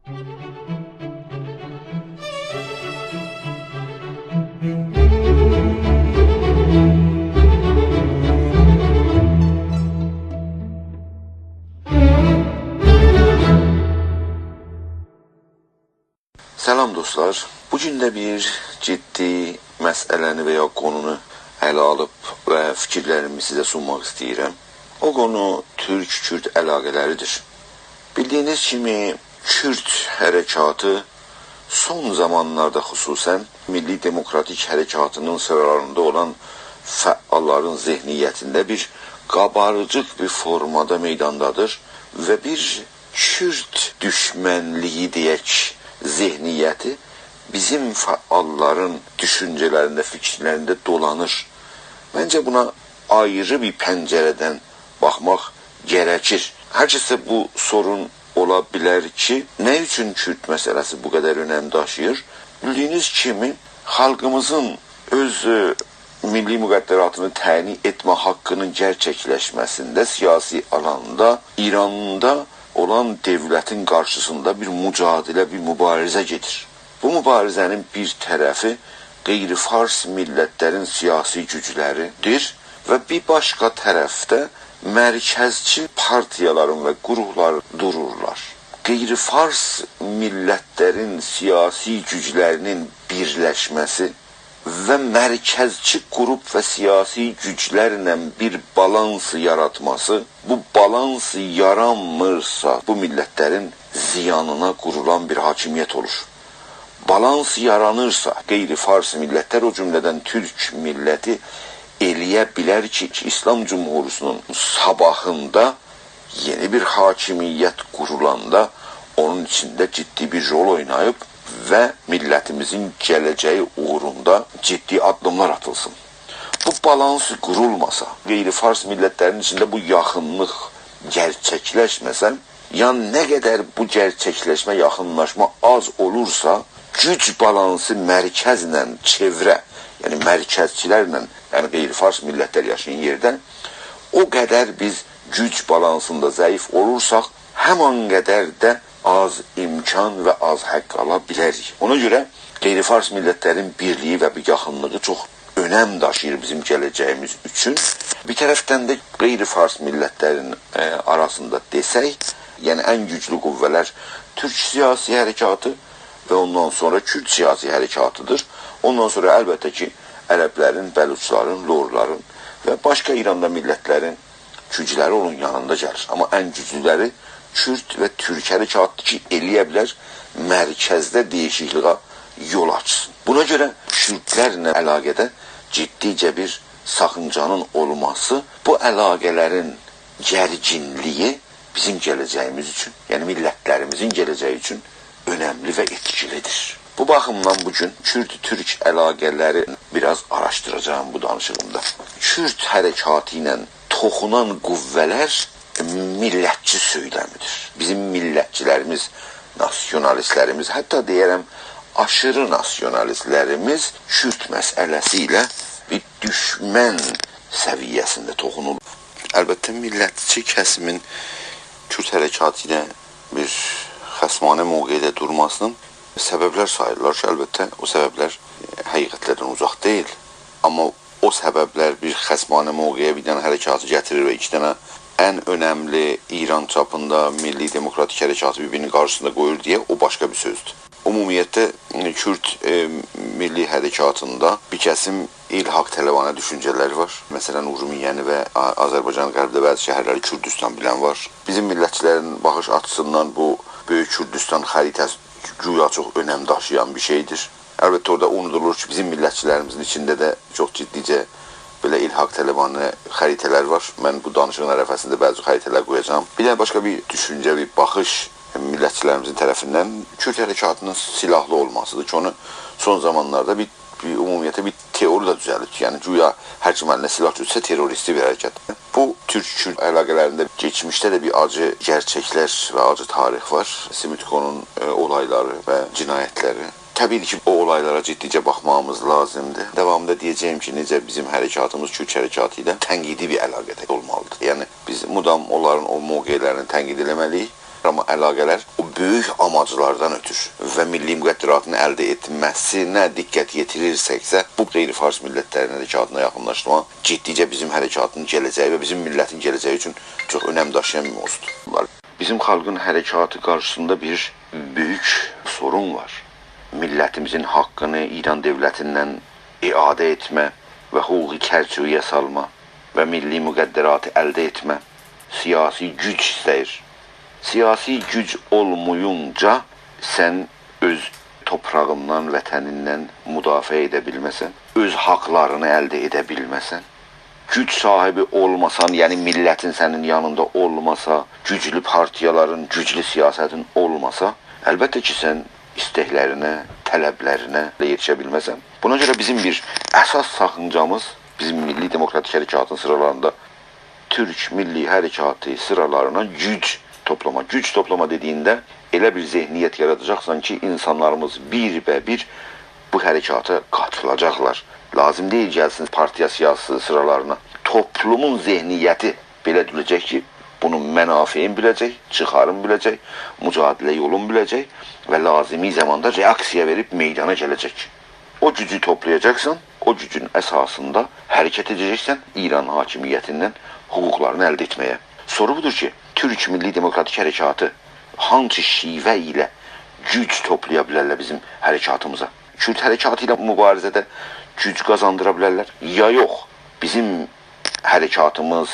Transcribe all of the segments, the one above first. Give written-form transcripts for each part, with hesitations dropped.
Salam dostlar, bugün də bir ciddi məsələni və ya konunu ələ alıb və fikirlərimi sizə sunmaq istəyirəm. O konu Türk-Kürt əlaqələridir. Bildiyiniz kimi Kürt hərəkatı son zamanlarda xüsusən Milli Demokratik Hərəkatının sıralarında olan fəalların zehniyyətində bir qabarcıq bir formada meydandadır və bir Kürt düşmənliyi deyək zehniyyəti bizim fəalların düşüncələrində, fikirlərində dolanır. Məncə buna ayrı bir pəncərədən baxmaq gərəkir. Hər kəsdə bu sorun ola bilər ki, nə üçün Kürt məsələsi bu qədər önəm daşıyır? Bildiyiniz kimi, xalqımızın öz milli müqəddəratını təyin etmə haqqının gerçəkləşməsində, siyasi alanda, İranda olan devlətin qarşısında bir mücadilə, bir mübarizə gedir. Bu mübarizənin bir tərəfi qeyri-fars millətlərin siyasi gücləridir və bir başqa tərəfdə mərkəzçi partiyaların və qurumlar dururlar. Qeyri-fars millətlərin siyasi güclərinin birləşməsi və mərkəzçi qrup və siyasi güclərlə bir balansı yaratması, bu balansı yaranmırsa, bu millətlərin ziyanına qurulan bir hakimiyyət olur. Balans yaranırsa, qeyri-fars millətlər, o cümlədən Türk milləti eləyə bilər ki, İslam Cumhuriyətininin sabahında yeni bir hakimiyyət qurulanda onun içində ciddi bir rol oynayıb və millətimizin gələcəyi uğrunda ciddi addımlar atılsın. Bu balans qurulmasa, qeyri-fars millətlərinin içində bu yaxınlıq gerçəkləşməsə, yəni nə qədər bu gerçəkləşmə, yaxınlaşma az olursa, güc balansı mərkəzlə çevrə, yəni mərkəzçilərlə, yəni qeyri-fars millətlər yaşayan yerdə, o qədər biz güc balansında zəif olursaq, həman qədər də az imkan və az haqq ala bilərik. Ona görə qeyri-fars millətlərin birliyi və bir yaxınlığı çox önəm daşıyır bizim gələcəyimiz üçün. Bir tərəfdən də qeyri-fars millətlərin arasında desək, yəni ən güclü qüvvələr Türk siyasi hərəkatı və ondan sonra Kürt siyasi hərəkatıdır. Ondan sonra əlbəttə ki, ərəblərin, bəluçların, lorların və başqa İranda millətlərin gücləri onun yanında gəlir. Amma ən güclüləri Kürt və Türk hərəkatı ki, eləyə bilər, mərkəzdə dəyişikliyə yol açsın. Buna görə Kürdlərlə əlaqədə ciddicə bir saxıncanın olması, bu əlaqələrin gərginliyi bizim gələcəyimiz üçün, yəni millətlərimizin gələcəyi üçün önəmli və etkilidir. Bu baxımdan bugün Kürt-Türk əlaqələri biraz araşdıracağım bu danışığımda. Kürt hərəkatı ilə toxunan qüvvələr millətçi söyləmidir. Bizim millətçilərimiz, nasyonalistlərimiz, hətta deyərəm, aşırı nasyonalistlərimiz Kürt məsələsi ilə bir düşmən səviyyəsində toxunulur. Əlbəttə, millətçi kəsimin Kürt hərəkatı ilə bir xəsmanə mövqedə durmasının səbəblər sayırlar ki, əlbəttə, o səbəblər həqiqətlərdən uzaq deyil. Amma o səbəblər bir xəsmanə mövqeyə bir dənə hərəkatı gətirir və iki dənə ən önəmli İran çapında Milli Demokratik Hərəkatı bir-birinin qarşısında qoyur deyə o başqa bir sözdür. Ümumiyyətlə, Kürt milli hərəkatında bir kəsim ilhaq tələbanə düşüncələri var. Məsələn, Urmiyyəni və Azərbaycanın qərbdə bəzi şəhərləri Kürdistan bilən var. Bizim millətçilərin baxış açısından bu Böyük Kürdistan xəritəsi güya çox önəm daşıyan bir şeydir. Əlbəttə, orada unudulur ki, bizim millətçilərimizin içində də çox ciddicə belə ilhaq tələbanə xəritələr var. Mən bu danışığın ərəfəsində bəzi xəritələr qoyacağım. Bir də başqa bir düşüncə, bir baxış millətçilərimizin tərəfindən Kürt hərəkatının silahlı olmasıdır ki, onu son zamanlarda ümumiyyətlə bir teori da düzəlib ki, yəni güya hər kim əlinə silah tutsa terroristi bir hərəkət. Bu Türk-Kürt əlaqələrində keçmişdə də bir acı gerçəklər və acı tarix var. Simitkonun olayları və cinayətləri. Təbii ki, o olaylara ciddicə baxmamız lazımdır. Davamında deyəcəyim ki, necə bizim hərəkatımız Kürt hərəkatı ilə tənqidi bir əlaqədə olmalıdır. Yəni, biz mudam onların o mövqelərini tənqid eləməliyik. Amma əlaqələr o böyük amaclardan ötür və milli müqəddəratını əldə etməsinə diqqət yetirirsəksə, bu qeyri-fars millətlərin hərəkatına yaxınlaşma ciddicə bizim hərəkatın gələcəyi və bizim millətin gələcəyi üçün çox önəm daşıyan bir mövzudur. Bizim xalqın hərəkatı qarşısında bir böyük sorun var. Millətimizin haqqını İran dövlətindən iadə etmə və hüquqi çərçivəyə salma və milli müqəddəratı əldə etmə siyasi güc istəyir. Siyasi güc olmayınca sən öz toprağından, vətənindən müdafiə edə bilməsən, öz haqlarını əldə edə bilməsən, güc sahibi olmasan, yəni millətin sənin yanında olmasa, güclü partiyaların, güclü siyasətin olmasa, əlbəttə ki, sən istəklərinə, tələblərinə yetişə bilməsən. Buna görə bizim bir əsas saxıncamız, bizim milli demokratik hərəkatın sıralarında Türk milli hərəkatı sıralarına güc toplama. Güc toplama dediyində elə bir zehniyyət yaradacaqsan ki, insanlarımız bir bu hərəkata qatılacaqlar. Lazım deyil gəlsin partiya siyasi sıralarına. Toplumun zehniyyəti belə biləcək ki, bunun mənafeyin biləcək, çıxarın biləcək, mücadilə yolun biləcək və lazımi zamanda reaksiya verib meydana gələcək. O gücü toplayacaqsan, o gücün əsasında hərəkət edəcəksən İran hakimiyyətindən hüquqlarını əldə etməyə. Soru budur ki, Türk Milli Demokratik Hərəkatı hansı şivə ilə güc toplaya bilərlər bizim hərəkatımıza? Kürt hərəkatı ilə mübarizədə güc qazandıra bilərlər? Ya yox, bizim hərəkatımız,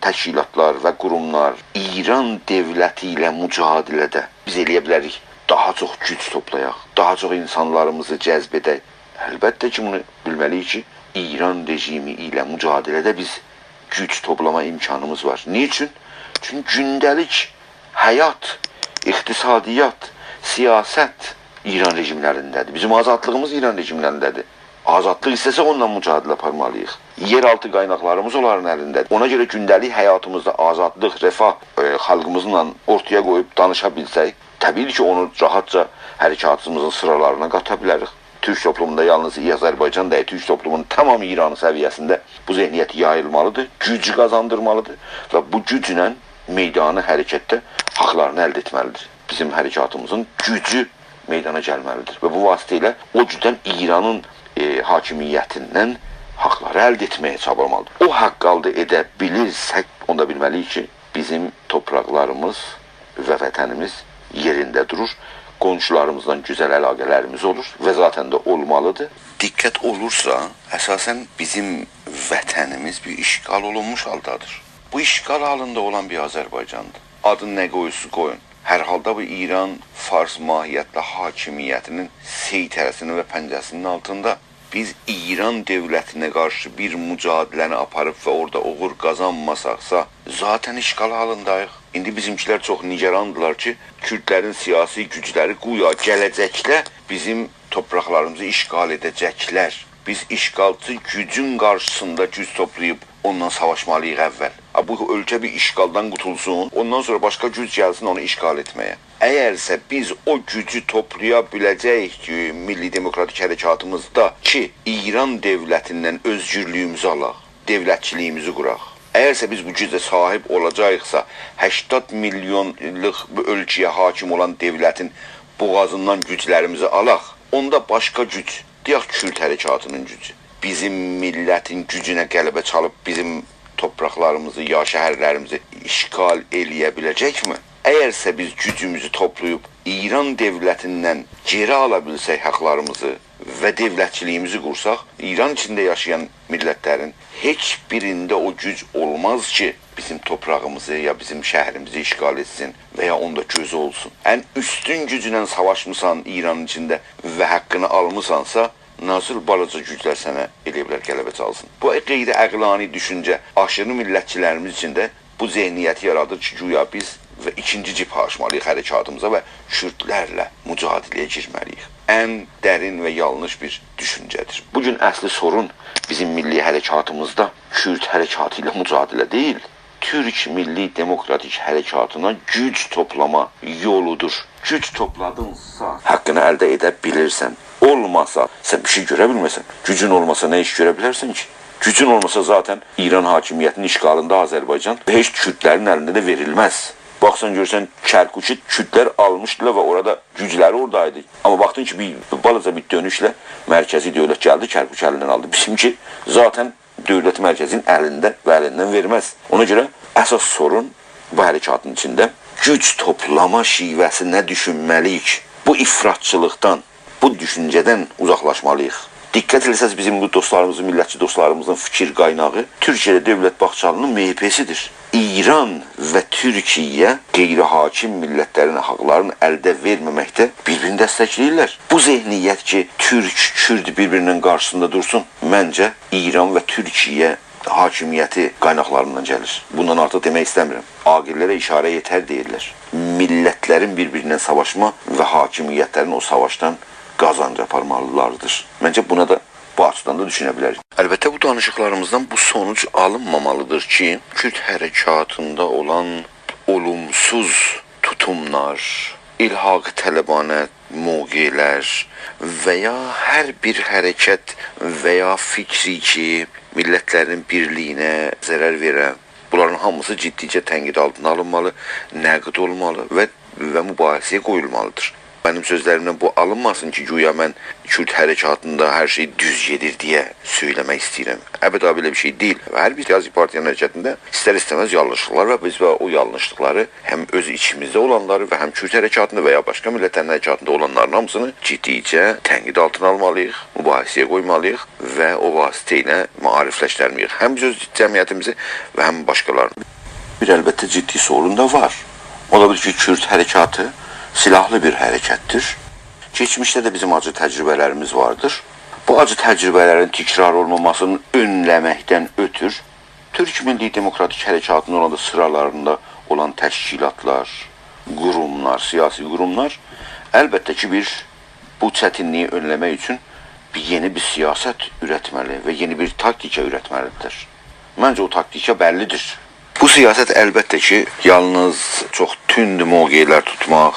təşkilatlar və qurumlar İran dövləti ilə mücadilədə biz eləyə bilərik, daha çox güc toplayaq, daha çox insanlarımızı cəzb edək. Əlbəttə ki, bunu bilməliyik ki, İran rejimi ilə mücadilədə biz güc toplama imkanımız var. Niçin? Çünki gündəlik həyat, iqtisadiyyat, siyasət İran rejimlərindədir. Bizim azadlığımız İran rejimlərindədir. Azadlıq istəsə onunla mücadilə aparmalıyıq. Yeraltı qaynaqlarımız onların əlindədir. Ona görə gündəlik həyatımızda azadlıq, refah xalqımızla ortaya qoyub danışa bilsək, təbii ki, onu rahatca hərəkatımızın sıralarına qata bilərik. Türk toplumunda yalnız Azərbaycan deyil, Türk toplumunun tamamı İran səviyyəsində bu zehniyyət yayılmalıdır, güc qazandırmalıdır və bu güclə meydanı hərəkətdə haqlarını əldə etməlidir. Bizim hərəkatımızın gücü meydana gəlməlidir və bu vasitə ilə o gücdən İranın hakimiyyətindən haqları əldə etməyə çabalamalıdır. O haqq əldə edə bilirsək, onda bilməliyik ki, bizim torpaqlarımız və vətənimiz yerində durur. Qonşularımızdan gözəl əlaqələrimiz olur və zaten də olmalıdır. Diqqət olursa, əsasən bizim vətənimiz bir işğal olunmuş haldadır. Bu işğal halında olan bir Azərbaycandır. Adını nə qoyursa qoyun. Hər halda bu İran Fars mahiyyətli hakimiyyətinin seytərəsinin və pəncəsinin altında biz İran dövlətinə qarşı bir mücadiləni aparıb və orada uğur qazanmasaqsa, zaten işğal halındayıq. İndi bizimkilər çox nigarandılar ki, Kürdlərin siyasi gücləri güya gələcəklə bizim torpaqlarımızı işğal edəcəklər. Biz işğalçı gücün qarşısında güc toplayıb ondan savaşmalıyıq əvvəl. Bu ölkə bir işğaldan qutulsun, ondan sonra başqa güc gəlsin onu işğal etməyə. Əgərsə biz o gücü toplaya biləcəyik ki, milli demokratik hərəkatımızda ki, İran dövlətindən özgürlüyümüzü alaq, dövlətçiliyimizi quraq. Əgərsə biz bu gücə sahib olacaqsa, 80 milyonluq bu ölkəyə hakim olan dövlətin boğazından güclərimizi alaq, onda başqa güc, deyək Kürt hərəkatının gücü, bizim millətin gücünə qələbə çalıb bizim torpaqlarımızı, ya şəhərlərimizi işğal eləyə biləcəkmi? Əgərsə biz gücümüzü toplayıb İran dövlətindən geri ala bilsək haqlarımızı və dövlətçiliyimizi qursaq, İran içində yaşayan millətlərin heç birində o güc olmaz ki, bizim toprağımızı ya bizim şəhərimizi işğal etsin və ya onda gözü olsun. Ən üstün güclə savaşmısan İranın içində və haqqını almısansa, nasıl balaca güclər sənə elə bilər qələbə çalsın. Bu qeyri-əqlani düşüncə aşırı millətçilərimiz içində bu zehniyyəti yaradır ki, güya biz və ikinci cibhə açmalıyıq hərəkatımıza və Kürdlərlə mücadiləyə girməliyik. Ən dərin və yanlış bir düşüncədir. Bugün əsli sorun bizim milli hərəkatımızda Kürd hərəkatı ilə mücadilə deyil, Türk milli demokratik hərəkatına güc toplama yoludur. Güc topladınsa, haqqını əldə edə bilirsən. Olmasa, sən bir şey görə bilməsən. Gücün olmasa nə iş görə bilərsən ki? Gücün olmasa zaten İran hakimiyyətinin işğalında Azərbaycan və heç Kürdlərin əlində də verilməz. Baxsan görsən Kərkukı kürdlər almışdılar və orada gücləri oradaydı. Amma baxdın ki, bir balaca bir dönüşlə mərkəzi dövlət gəldi, Kərkuk əlindən aldı. Bizimki zaten dövlət mərkəzin əlində və əlindən verməz. Ona görə əsas sorun bu hərəkatın içində güc toplama şivəsi nə düşünməliyik? Bu ifratçılıqdan, bu düşüncədən uzaqlaşmalıyıq. Diqqət etsəz bizim bu dostlarımızın, millətçi dostlarımızın fikir qaynağı Türkiyədə Dövlət Bağçalının MHP-sidir. İran və Türkiyə qeyri-hakim millətlərin haqlarını əldə verməməkdə bir-birini dəstəkləyirlər. Bu zehniyyət ki, Türk, Kürd bir-birinin qarşısında dursun, məncə İran və Türkiyə hakimiyyəti qaynaqlarından gəlir. Bundan artıq demək istəmirəm. Aqillərə işarə yetər deyirlər. Millətlərin bir-birindən savaşma və hakimiyyətlərin o savaşdan qazanc aparmalılardır. Məncə buna da bu açıdan da düşünə bilərik. Əlbəttə bu danışıqlarımızdan bu sonuc alınmamalıdır ki, Kürd hərəkatında olan olumsuz tutumlar, ilhaq tələbanə mövqelər və ya hər bir hərəkət və ya fikri ki, millətlərin birliyinə zərər verən, bunların hamısı ciddicə tənqid altına alınmalı, nəqd olmalı və mübahisəyə qoyulmalıdır. Mənim sözlərimdən bu alınmasın ki, güya mən Kürd hərəkatında hər şey düz gedir deyə söyləmək istəyirəm. Əbədə belə bir şey deyil. Hər bir siyasi partiyanın hərəkətində istər-istəməz yanlışlıqlar və biz o yanlışlıqları həm öz içimizdə olanları və həm Kürd hərəkatında və ya başqa millətlərin hərəkatında olanların hamısını ciddicə tənqid altına almalıyıq, mübahisəyə qoymalıyıq və o vasitə ilə maarifləşdirməliyik. Həm biz öz cəmiyyətimizi və həm başqalarını. Bir əlbəttə ciddi sorun da var. Ola bilir ki, Kürd hərəkatı silahlı bir hərəkətdir. Keçmişdə də bizim acı təcrübələrimiz vardır. Bu acı təcrübələrin təkrar olmamasını önləməkdən ötür, Türk Milli Demokratik Hərəkatının orada sıralarında olan təşkilatlar, qurumlar, siyasi qurumlar əlbəttə ki, bu çətinliyi önləmək üçün yeni bir siyasət ürətməli və yeni bir taktika ürətməlidir. Məncə o taktika bəllidir. Bu siyasət əlbəttə ki, yalnız çox tünd mövqelər tutmaq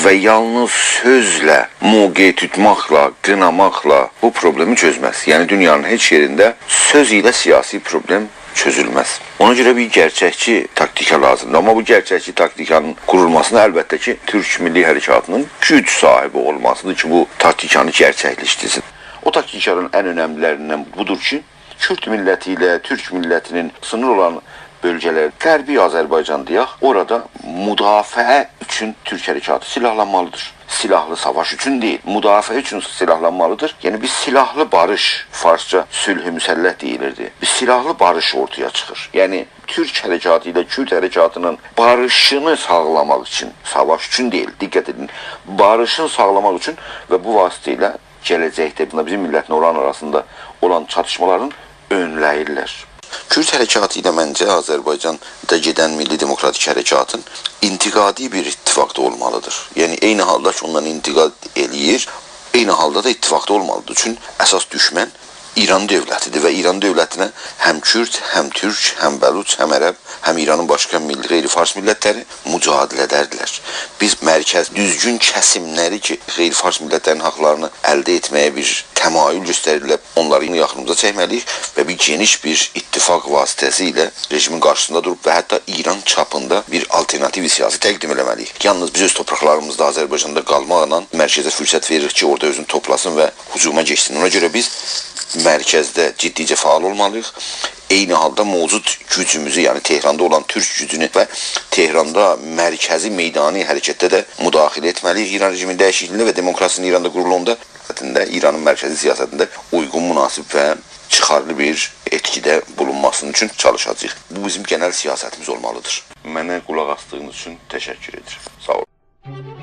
və yalnız sözlə mövqe tutmaqla, qınamaqla bu problemi çözməz. Yəni dünyanın heç yerində söz ilə siyasi problem çözülməz. Ona görə bir gerçəkçi taktika lazımdır. Amma bu gerçəkçi taktikanın qurulmasına əlbəttə ki, Türk Milli Hərəkatının güc sahibi olmasıdır ki, bu taktikanı gerçəkləşdirsin. O taktikanın ən önəmlilərindən budur ki, Kürd milləti ilə Türk millətinin sınır olan bölgələr, Qərbi Azərbaycan deyək, orada müdafiə üçün Türk hərəkatı silahlanmalıdır. Silahlı savaş üçün deyil, müdafiə üçün silahlanmalıdır. Yəni bir silahlı barış, farsça sülh-i müsəlləh deyilirdi. Bir silahlı barış ortaya çıxır. Yəni Türk hərəkatı ilə Kürd hərəkatının barışını sağlamaq üçün, savaş üçün deyil, diqqət edin, barışını sağlamaq üçün və bu vasitə ilə gələcəkdə bizim millətin oran arasında olan çatışmaların önləyirlər. Kürd hərəkatı ilə məncə Azərbaycanda gedən Milli Demokratik Hərəkatın intiqadi bir ittifaqda olmalıdır. Yəni eyni halda ki, ondan intiqad eləyir, eyni halda da ittifaqda olmalıdır. Çünki əsas düşmən İran dövlətidir və İran dövlətinə həm Kürd, həm Türk, həm Bəluç, həm Ərəb, həm İranın başqa qeyri-fars millətləri mücadilə edərdilər. Biz mərkəz düzgün kəsimləri ki, qeyri-fars millətlərin haqlarını əldə etməyə bir təmayül göstərirlər, onları yaxınımıza çəkməliyik və bir geniş bir ittifaq vasitəsilə rejimin qarşısında durub və hətta İran çapında bir alternativ siyasi təqdim eləməliyik. Yalnız biz öz torpaqlarımızda Azərbaycanda qalmaqla mərkəzə fürsət veririk ki, orada özünü toplasın və hücuma geçsin. Ona görə biz mərkəzdə ciddicə faal olmalıyıq. Eyni halda mövcud gücümüzü, yəni Tehranda olan Türk gücünü və Tehranda mərkəzi meydani hərəkətdə də müdaxilə etməliyik. İran rejiminin dəyişikliyində və demokrasinin İranda qurulunda İranın mərkəzi siyasətində uyğun, münasib və çıxarlı bir etkidə bulunmasının üçün çalışacağıq. Bu bizim genel siyasətimiz olmalıdır. Mənə qulaq asdığınız üçün təşəkkür edirəm. Sağ olun.